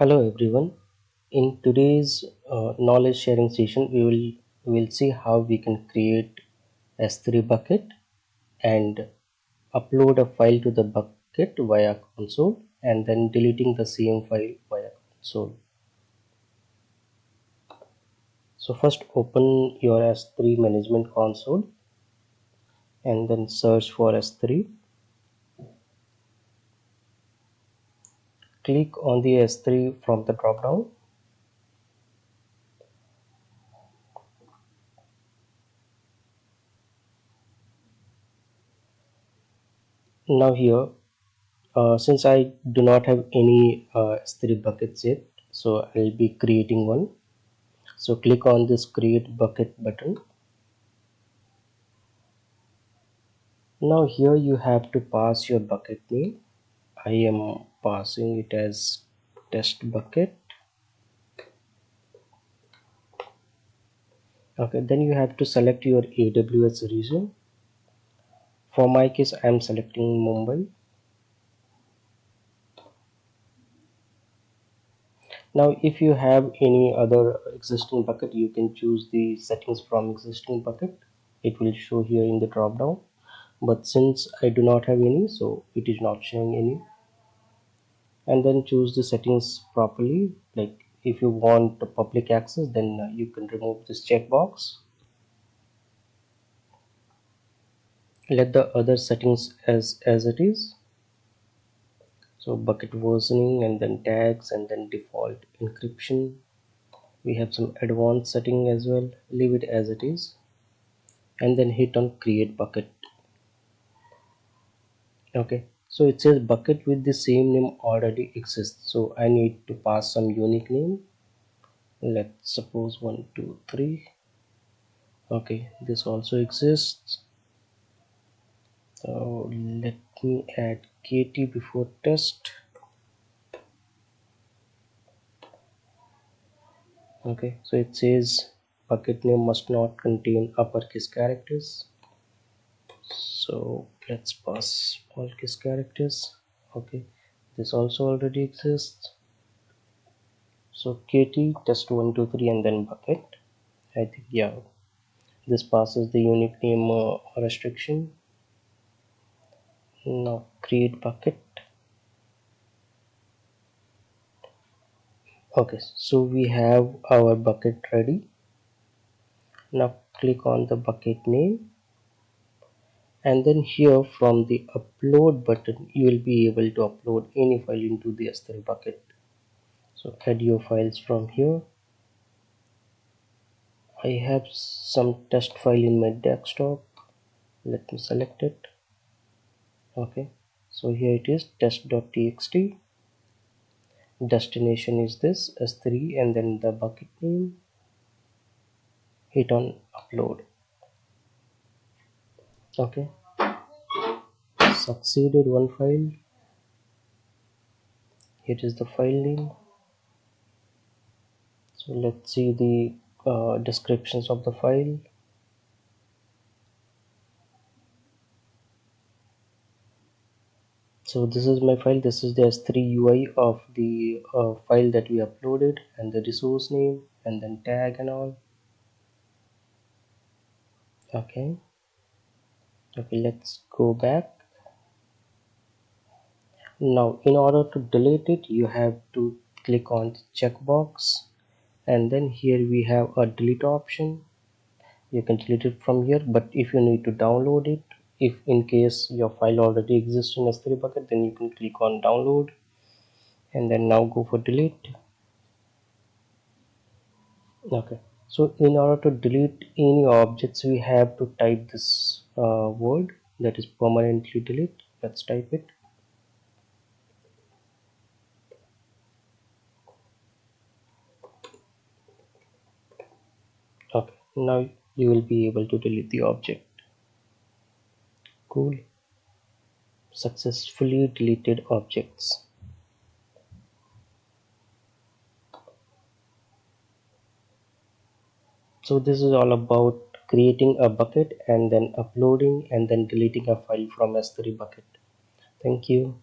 Hello everyone. In today's knowledge sharing session, we will see how we can create S3 bucket and upload a file to the bucket via console and then deleting the same file via console. So first open your S3 management console and then search for S3. Click on the S3 from the drop down. Now here, since I do not have any S3 buckets yet, so I'll be creating one. So click on this create bucket button. Now here you have to pass your bucket name. I am passing it as test bucket. Okay, then you have to select your AWS region. For my case, I am selecting Mumbai. Now if you have any other existing bucket, you can choose the settings from existing bucket. It will show here in the drop down, but since I do not have any, so it is not showing any. And then choose the settings properly. Like if you want the public access, then you can remove this checkbox. Let the other settings as it is. So bucket versioning and then tags and then default encryption. We have some advanced setting as well. Leave it as it is and then hit on create bucket. Okay, so it says bucket with the same name already exists, so I need to pass some unique name. Let's suppose 123. Okay, this also exists, so let me add KT before test. Okay, so it says bucket name must not contain uppercase characters, so let's pass small case characters. Okay, this also already exists, so KT test 123 and then bucket. I think, yeah, this passes the unique name restriction. Now create bucket. Okay, so we have our bucket ready. Now click on the bucket name and then here from the upload button you will be able to upload any file into the S3 bucket. So add your files from here. I have some test file in my desktop. Let me select it. Okay, so here it is, test.txt. Destination is this S3 and then the bucket name. Hit on upload. Okay, succeeded one file. Here is the file name. So let's see the descriptions of the file. So this is my file. This is the S3 UI of the file that we uploaded and the resource name and then tag and all. Okay, let's go back. Now in order to delete it, you have to click on the checkbox and then here we have a delete option. You can delete it from here, but if you need to download it, if in case your file already exists in S3 bucket, then you can click on download and then now go for delete. Okay, so in order to delete any objects, we have to type this word, that is permanently delete. Let's type it. Okay, now you will be able to delete the object. Cool, successfully deleted objects. So this is all about creating a bucket and then uploading and then deleting a file from S3 bucket. Thank you.